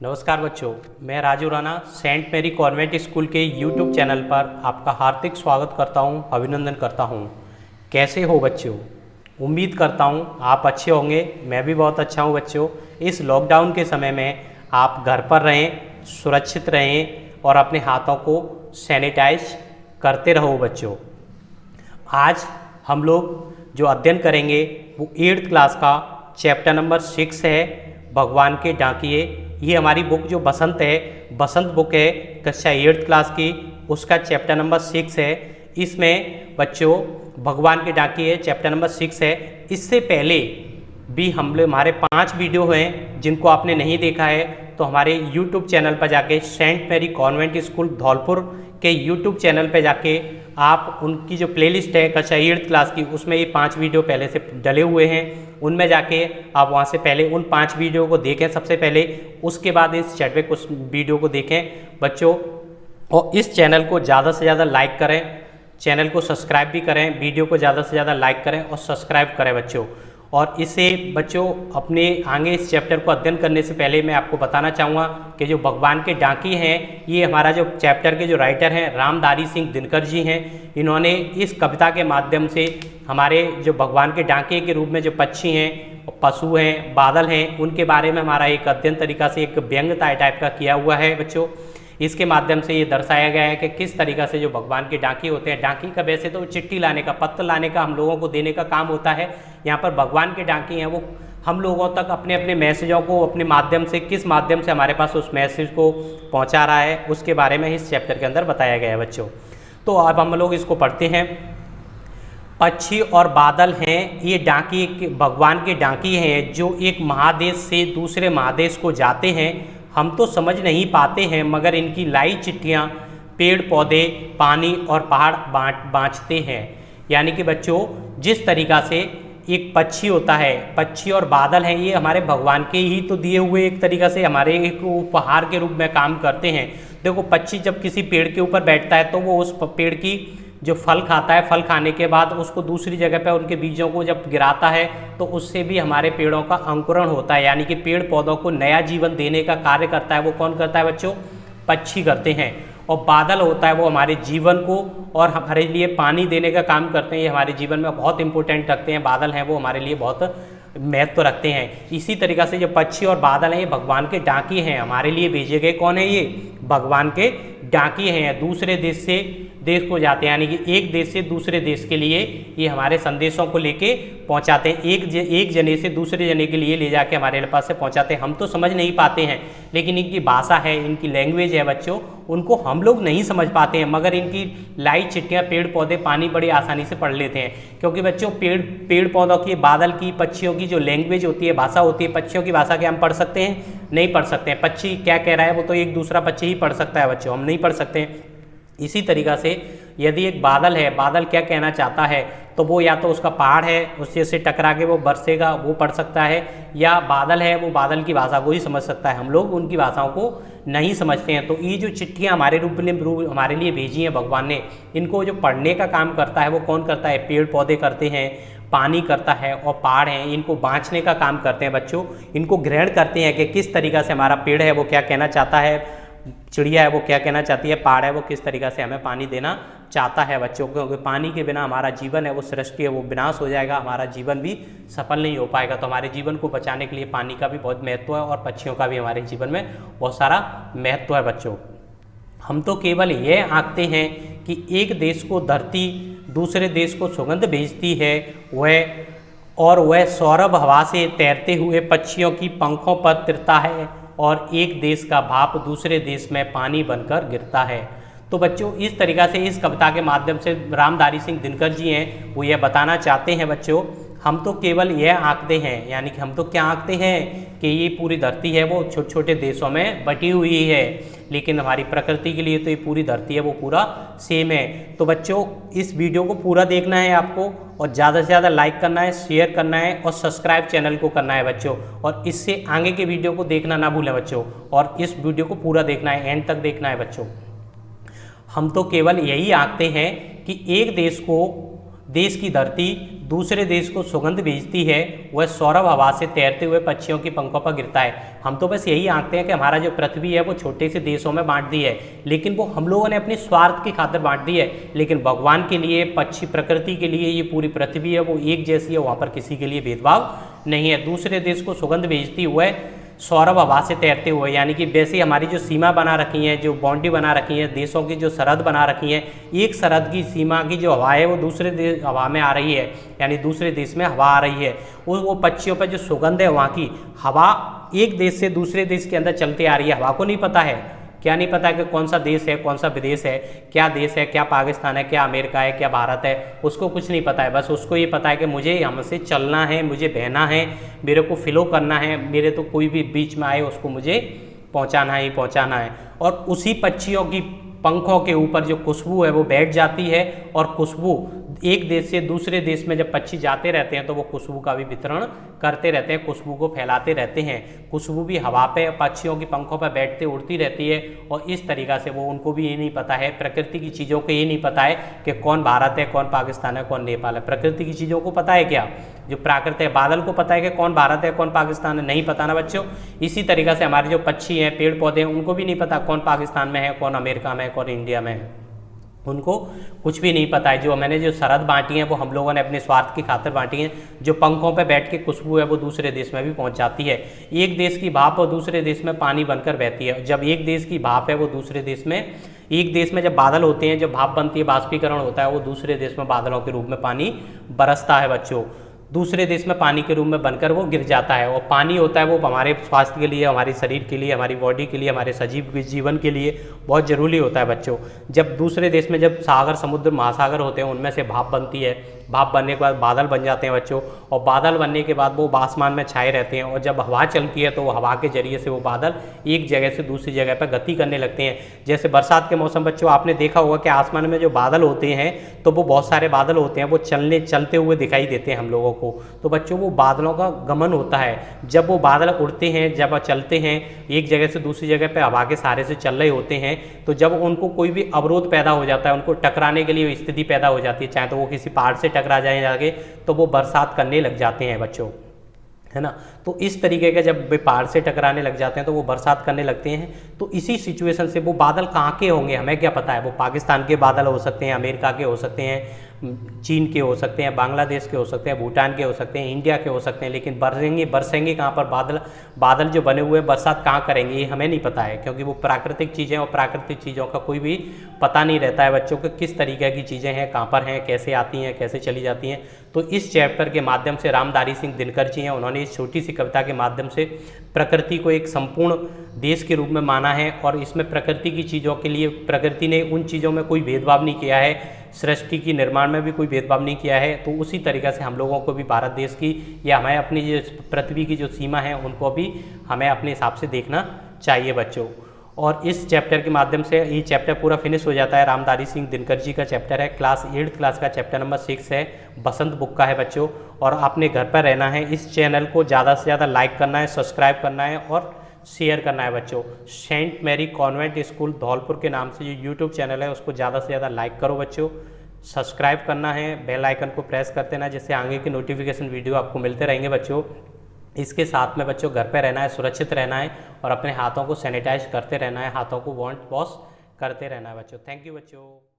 नमस्कार बच्चों, मैं Raju Rana saint Mary convent school के यूट्यूब चैनल पर आपका हार्दिक स्वागत करता हूं, अभिनंदन करता हूं। कैसे हो बच्चों? उम्मीद करता हूं आप अच्छे होंगे। मैं भी बहुत अच्छा हूं बच्चों। इस लॉकडाउन के समय में आप घर पर रहें, सुरक्षित रहें और अपने हाथों को सैनिटाइज करते रहो बच्चों। आज हम लोग जो अध्ययन करेंगे वो 8th क्लास का चैप्टर नंबर 6 है, भगवान के डाकिये। ये हमारी बुक जो बसंत है, बसंत बुक है कक्षा 8th क्लास की, उसका चैप्टर नंबर 6 है। इसमें बच्चों भगवान के डाकिये चैप्टर नंबर 6 है। इससे पहले भी हमारे 5 वीडियो हैं जिनको आपने नहीं देखा है तो हमारे यूट्यूब चैनल पर जाके saint Mary convent school Dholpur के यूट्यूब चैनल पे जाके आप उनकी जो प्लेलिस्ट है कक्षा 8th क्लास की, उसमें ये 5 वीडियो पहले से डले हुए हैं। उनमें जाके आप वहाँ से पहले उन 5 वीडियो को देखें सबसे पहले, उसके बाद इस चैट कुछ वीडियो को देखें बच्चों। और इस चैनल को ज़्यादा से ज़्यादा लाइक करें, चैनल को सब्सक्राइब भी करें, वीडियो को ज़्यादा से ज़्यादा लाइक करें और सब्सक्राइब करें बच्चों। और इससे बच्चों अपने आगे इस चैप्टर को अध्ययन करने से पहले मैं आपको बताना चाहूँगा कि जो भगवान के डाकिये हैं, ये हमारा जो चैप्टर के जो राइटर हैं रामधारी सिंह दिनकर जी हैं। इन्होंने इस कविता के माध्यम से हमारे जो भगवान के डाकिये के रूप में जो पक्षी हैं, पशु हैं, बादल हैं, उनके बारे में हमारा एक अध्ययन तरीका से एक व्यंग्य टाइप का किया हुआ है बच्चों। इसके माध्यम से ये दर्शाया गया है कि किस तरीक़ा से जो भगवान के डाकिये होते हैं, डाकिये का वैसे तो चिट्ठी लाने का, पत्र लाने का, हम लोगों को देने का काम होता है। यहाँ पर भगवान के डाकिये हैं, वो हम लोगों तक अपने अपने मैसेजों को अपने माध्यम से, किस माध्यम से हमारे पास उस मैसेज को पहुँचा रहा है, उसके बारे में इस चैप्टर के अंदर बताया गया है बच्चों। तो अब हम लोग इसको पढ़ते हैं। पक्षी और बादल हैं, ये डाकिये भगवान के डाकिये हैं जो एक महादेश से दूसरे महादेश को जाते हैं। हम तो समझ नहीं पाते हैं मगर इनकी लाई चिट्ठियाँ पेड़ पौधे, पानी और पहाड़ बाँचते हैं। यानी कि बच्चों जिस तरीक़ा से एक पक्षी होता है, पक्षी और बादल हैं, ये हमारे भगवान के ही तो दिए हुए एक तरीक़ा से हमारे एक उपहार के रूप में काम करते हैं। देखो पक्षी जब किसी पेड़ के ऊपर बैठता है तो वो उस पेड़ की जो फल खाता है, फल खाने के बाद उसको दूसरी जगह पे उनके बीजों को जब गिराता है तो उससे भी हमारे पेड़ों का अंकुरण होता है। यानी कि पेड़ पौधों को नया जीवन देने का कार्य करता है। वो कौन करता है बच्चों? पक्षी करते हैं। और बादल होता है वो हमारे जीवन को और हमारे लिए पानी देने का काम करते हैं। ये हमारे जीवन में बहुत इंपॉर्टेंट रखते हैं। बादल हैं वो हमारे लिए बहुत महत्व रखते हैं। इसी तरीक़ा से जो पक्षी और बादल हैं ये भगवान के डाकिये हैं, हमारे लिए भेजे गए। कौन है ये? भगवान के डाकिये हैं। दूसरे देश से देश को जाते हैं, यानी कि एक देश से दूसरे देश के लिए ये हमारे संदेशों को लेके पहुंचाते हैं। एक जने से दूसरे जने के लिए ले जाके हमारे पास से पहुंचाते हैं। हम तो समझ नहीं पाते हैं, लेकिन इनकी भाषा है, इनकी लैंग्वेज है बच्चों, उनको हम लोग नहीं समझ पाते हैं मगर इनकी लाई चिट्ठियाँ, पेड़ पौधे, पानी बड़ी आसानी से पढ़ लेते हैं। क्योंकि बच्चों पेड़ पौधों की, बादल की, पक्षियों की जो लैंग्वेज होती है, भाषा होती है, पक्षियों की भाषा क्या हम पढ़ सकते हैं? नहीं पढ़ सकते हैं। पक्षी क्या कह रहा है वो तो एक दूसरा पक्षी ही पढ़ सकता है बच्चों, हम नहीं पढ़ सकते हैं। इसी तरीक़ा से यदि एक बादल है, बादल क्या कहना चाहता है तो वो या तो उसका पहाड़ है, उससे से टकरा के वो बरसेगा, वो पढ़ सकता है, या बादल है वो बादल की भाषा को ही समझ सकता है। हम लोग उनकी भाषाओं को नहीं समझते हैं। तो ये जो चिट्ठियाँ हमारे रूप में हमारे लिए भेजी हैं भगवान ने, इनको जो पढ़ने का काम करता है वो कौन करता है? पेड़ पौधे करते हैं, पानी करता है और पहाड़ हैं, इनको बाँचने का काम करते हैं बच्चों। इनको ग्रहण करते हैं कि किस तरीक़ा से हमारा पेड़ है वो क्या कहना चाहता है, चिड़िया है वो क्या कहना चाहती है, पहाड़ है वो किस तरीक़ा से हमें पानी देना चाहता है बच्चों। क्योंकि पानी के बिना हमारा जीवन है वो सृष्टि है वो विनाश हो जाएगा, हमारा जीवन भी सफल नहीं हो पाएगा। तो हमारे जीवन को बचाने के लिए पानी का भी बहुत महत्व है और पक्षियों का भी हमारे जीवन में बहुत सारा महत्व है बच्चों। हम तो केवल यह आंकते हैं कि एक देश को धरती दूसरे देश को सुगंध भेजती है, वह सौरभ हवा से तैरते हुए पक्षियों की पंखों पर तिरता है और एक देश का भाप दूसरे देश में पानी बनकर गिरता है। तो बच्चों इस तरीक़ा से इस कविता के माध्यम से रामधारी सिंह दिनकर जी हैं वो यह बताना चाहते हैं बच्चों, हम तो केवल यह आंकते हैं, यानी कि हम तो क्या आंकते हैं कि ये पूरी धरती है वो छोटे छोटे देशों में बटी हुई है, लेकिन हमारी प्रकृति के लिए तो ये पूरी धरती है वो पूरा सेम है। तो बच्चों इस वीडियो को पूरा देखना है आपको और ज़्यादा से ज़्यादा लाइक करना है, शेयर करना है और सब्सक्राइब चैनल को करना है बच्चों। और इससे आगे के वीडियो को देखना ना भूलें बच्चों, और इस वीडियो को पूरा देखना है, एंड तक देखना है बच्चों। हम तो केवल यही आंकते हैं कि एक देश की धरती दूसरे देश को सुगंध भेजती है, वह सौरभ हवा से तैरते हुए पक्षियों की पंखों पर गिरता है। हम तो बस यही आंकते हैं कि हमारा जो पृथ्वी है वो छोटे से देशों में बांट दी है, लेकिन वो हम लोगों ने अपने स्वार्थ की खातिर बांट दी है। लेकिन भगवान के लिए, पक्षी प्रकृति के लिए ये पूरी पृथ्वी है वो एक जैसी है, वहाँ पर किसी के लिए भेदभाव नहीं है। दूसरे देश को सुगंध भेजती हुए सौरभ हवा से तैरते हुए, यानी कि वैसे हमारी जो सीमा बना रखी है, जो बाउंड्री बना रखी है, देशों की जो सरहद बना रखी है, एक सरहद की सीमा की जो हवा है वो दूसरे देश हवा में आ रही है, यानी दूसरे देश में हवा आ रही है। वो पक्षियों पर जो सुगंध है, वहाँ की हवा एक देश से दूसरे देश के अंदर चलती आ रही है। हवा को नहीं पता है, क्या नहीं पता कि कौन सा देश है, कौन सा विदेश है, क्या देश है, क्या पाकिस्तान है, क्या अमेरिका है, क्या भारत है, उसको कुछ नहीं पता है। बस उसको ये पता है कि मुझे यहाँ से चलना है, मुझे बहना है, मेरे को फ्लो करना है, मेरे तो कोई भी बीच में आए उसको मुझे पहुँचाना ही पहुँचाना है। और उसी पक्षियों की पंखों के ऊपर जो खुशबू है वो बैठ जाती है, और खुशबू एक देश से दूसरे देश में जब पक्षी जाते रहते हैं तो वो खुशबू का भी वितरण करते रहते हैं, खुशबू को फैलाते रहते हैं। खुशबू भी हवा पे पक्षियों की पंखों पर बैठते उड़ती रहती है, और इस तरीक़ा से वो उनको भी ये नहीं पता है, प्रकृति की चीज़ों को ये नहीं पता है कि कौन भारत है, कौन पाकिस्तान है, कौन नेपाल है। प्रकृति की चीज़ों को पता है क्या? जो प्राकृतिक है, बादल को पता है कि कौन भारत है, कौन पाकिस्तान है? नहीं पता ना बच्चों। इसी तरीक़ा से हमारे जो पक्षी हैं, पेड़ पौधे हैं, उनको भी नहीं पता कौन पाकिस्तान में है, कौन अमेरिका में है, कौन इंडिया में है, उनको कुछ भी नहीं पता है। जो मैंने जो सरहद बांटी है वो हम लोगों ने अपने स्वार्थ की खातिर बांटी हैं। जो पंखों पे बैठ के खुशबू है वो दूसरे देश में भी पहुंच जाती है। एक देश की भाप और दूसरे देश में पानी बनकर बहती है। जब एक देश की भाप है वो दूसरे देश में, एक देश में जब बादल होते हैं, जब भाप बनती है, बाष्पीकरण होता है, वो दूसरे देश में बादलों के रूप में पानी बरसता है बच्चों। दूसरे देश में पानी के रूप में बनकर वो गिर जाता है। और पानी होता है वो हमारे स्वास्थ्य के लिए, हमारे शरीर के लिए, हमारी बॉडी के लिए, हमारे सजीव के जीवन के लिए बहुत ज़रूरी होता है बच्चों। जब दूसरे देश में जब सागर, समुद्र, महासागर होते हैं, उनमें से भाप बनती है, भाप बनने के बाद बादल बन जाते हैं बच्चों, और बादल बनने के बाद वो आसमान में छाए रहते हैं। और जब हवा चलती है तो वो हवा के जरिए से वो बादल एक जगह से दूसरी जगह पर गति करने लगते हैं। जैसे बरसात के मौसम बच्चों, आपने देखा होगा कि आसमान में जो बादल होते हैं तो वो बहुत सारे बादल होते हैं, वो चलते हुए दिखाई देते हैं हम लोगों को। तो बच्चों वो बादलों का गमन होता है। जब वो बादल उड़ते हैं, जब चलते हैं, एक जगह से दूसरी जगह पे हवा के सहारे से चल रहे होते हैं, तो जब उनको कोई भी अवरोध पैदा हो जाता है, उनको टकराने के लिए स्थिति पैदा हो जाती है, चाहे तो वो किसी पहाड़ से टकरा जाए जाके, तो वो बरसात करने लग जाते हैं बच्चों, है ना। तो इस तरीके के जब वे पहाड़ से टकराने लग जाते हैं तो वो बरसात करने लगते हैं। तो इसी सिचुएशन से वो बादल कहाँ के होंगे हमें क्या पता है। वो पाकिस्तान के बादल हो सकते हैं, अमेरिका के हो सकते हैं, चीन के हो सकते हैं, बांग्लादेश के हो सकते हैं, भूटान के हो सकते हैं, इंडिया के हो सकते हैं, लेकिन बरसेंगे कहाँ पर बादल जो बने हुए बरसात कहाँ करेंगे ये हमें नहीं पता है, क्योंकि वो प्राकृतिक चीज़ें, और प्राकृतिक चीज़ों का कोई भी पता नहीं रहता है बच्चों को, किस तरीके की चीज़ें हैं, कहाँ पर हैं, कैसे आती हैं, कैसे चली जाती हैं। तो इस चैप्टर के माध्यम से रामधारी सिंह दिनकर जी हैं, उन्होंने इस छोटी सी कविता के माध्यम से प्रकृति को एक संपूर्ण देश के रूप में माना है, और इसमें प्रकृति की चीज़ों के लिए प्रकृति ने उन चीज़ों में कोई भेदभाव नहीं किया है, सृष्टि की निर्माण में भी कोई भेदभाव नहीं किया है। तो उसी तरीक़े से हम लोगों को भी भारत देश की या हमें अपनी जो पृथ्वी की जो सीमा है उनको भी हमें अपने हिसाब से देखना चाहिए बच्चों। और इस चैप्टर के माध्यम से ये चैप्टर पूरा फिनिश हो जाता है। रामधारी सिंह दिनकर जी का चैप्टर है, क्लास 8th क्लास का चैप्टर नंबर 6 है, बसंत बुक का है बच्चों। और आपने घर पर रहना है, इस चैनल को ज़्यादा से ज़्यादा लाइक करना है, सब्सक्राइब करना है और शेयर करना है बच्चों। Saint Mary convent school Dholpur के नाम से जो यूट्यूब चैनल है उसको ज़्यादा से ज़्यादा लाइक करो बच्चों, सब्सक्राइब करना है, बेल आइकन को प्रेस कर देना, जिससे आगे के नोटिफिकेशन वीडियो आपको मिलते रहेंगे बच्चों। इसके साथ में बच्चों घर पे रहना है, सुरक्षित रहना है, और अपने हाथों को सैनिटाइज करते रहना है, हाथों को वॉश करते रहना है बच्चों। थैंक यू बच्चों।